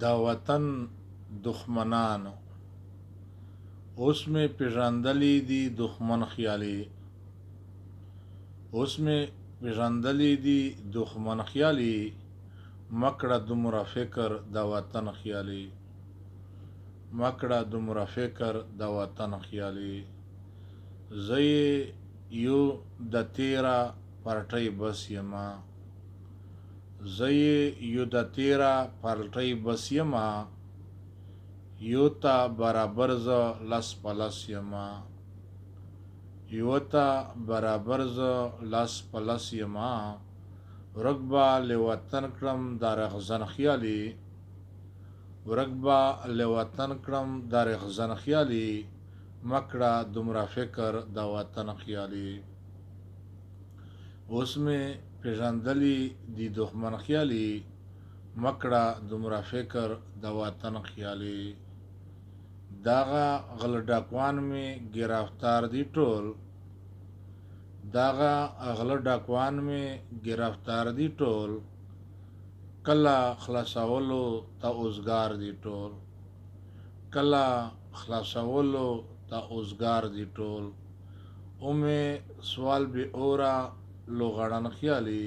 د وطن دښمنانو اوس مې پېژندلي دي دښمن خیالي، اوس مې پېژندلي دي دښمن خیالي، مکړه دومره فکر د وطن خیالي، مکړه دومره فکر د وطن خیالي. زه یې یو د تیره پرټۍ بس یمه، زه یې یو د تیره پرټۍ بس یمه، یو ته برابر زه لس په لس یمه، یو ته برابر زه لس په لس یمه. ورک به له وطن کړم دا رغزن خیالي، ورک به له وطن کړم دا رغزن خیالي، مکړه دومره فکر د وطن خیالي. اوس مې پېژندلي دي دښمن خیالي، مکړه دومره فکر د وطن خیالي. دغه غل ډاکوان مې ګرفتار دي ټول، دغه غل ډاکوان مې ګرفتار دي ټول، کله خلاصولو ته اوزګار دي ټول، کله خلاصولو ته اوزګار دي ټول. اومې سوال بې اوره لوغړن خیالي،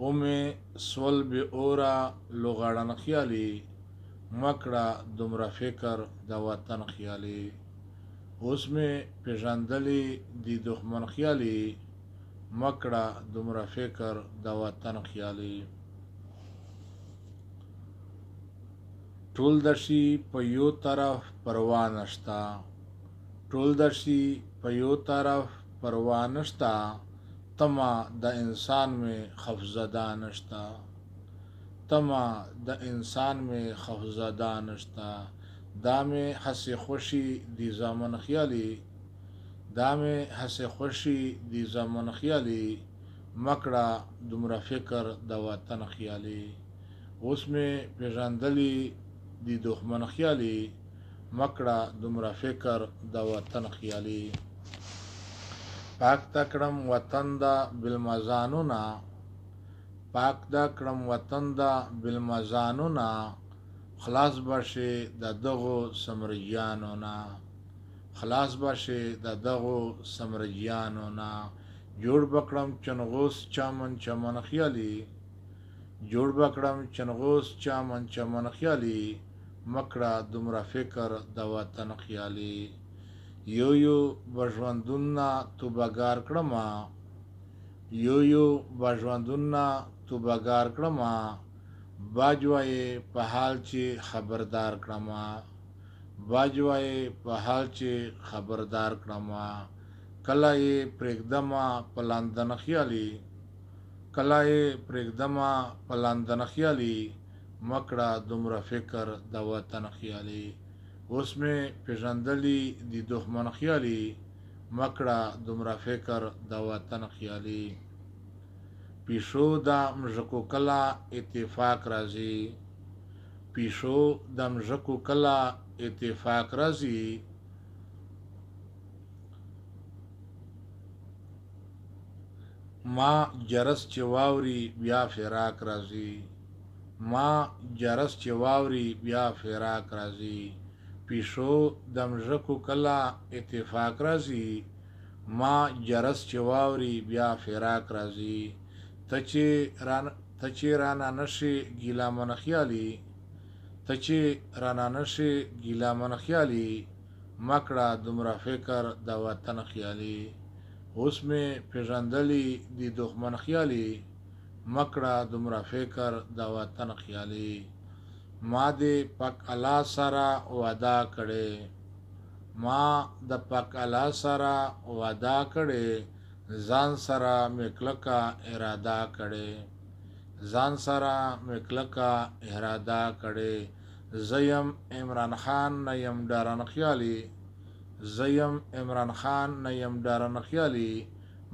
اومې سوال بې اوره لوغړن خیالي، مکړه دومره فکر د وطن خیالي. اوس مې پېژندلي دي دښمن خیالي، مکړه دومره فکر د وطن خیالي. ټول د شي په یو طرف پروا نشته، ټول د شي په یو طرف پروا نشته، تمه د انسان مې خوفزده نشته، تمه د انسان مې خوفزده نشته. دا مې هسې خوشي دي زامن خیالي، دا مې هسې خوشي دي زامن خیالي، مکړه دومره فکر د وطن خیالي. اوس مې پېژندلي دي دښمن خیالي، مکړه دومره فکر د وطن خیالي. پاک تا کړم وطن دا بالمزانونه، پاک دا کړم وطن دا بالمزانونه، خلاص بشي د دغو سمرجیانو نه، خلاص بشي د دغو سمرجیانو نه. جوړ بکړم چنغوس چمن چمن خیالي، جوړ بکړم چنغوس چمن چمن خیالي، مکړه دومره فکر د وطن خیالي. یو یو بژوندونه تو بګار کړمه، یو یو بژوندونه تو بګار کړمه، باج وایې په حال چې خبردار کړمه، باج وایې په حال چې خبردار کړمه. کله یې پرېږدمه په لندن خیالي، کله یې پرېږدمه په لندن خیالي، مکړه دومره فکر د وطن خیالي. اوس مې پېژندلي دي دښمن خیالي، مکړه دومره فکر د وطن خیالي. پیشو د مژکو کله اتفاق راځي، پیشو د مژکو کله اتفاق راځي، ما جرس چې واوري بیا فراق راځي، ما جرس چې واوري بیا فراق راځي. پیشو د مژکو کله اتفاق راځي، ما جرس چې واوري بیا فراق راځي. ته چې رانه نشي ګیله من خیالي، ته چې رانه نشي ګیله من خیالي، مکړه دومره فکر د وطن خیالي. اوس مې پېژندلي دي دښمن خیالي، مکړه دومره فکر د وطن خیالي. ما دې پاک الله سره وعده کړې، ما د پاک الله سره وعده کړې، ځان سره مې کلکه اراده کړې، ځان سره مې کلکه اراده کړې. زه یم عمران خان نه یم ډارن خیالي، زه یم عمران خان نه یم ډارن خیالي،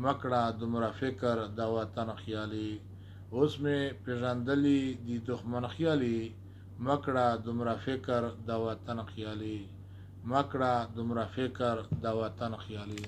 مکړه دومره فکر د وطن خیالي. اوس مې پېژندلي دي دښمن خیالي، مکړه دومره فکر د وطن خیالي، مکړه دومره فکر د وطن خیالي.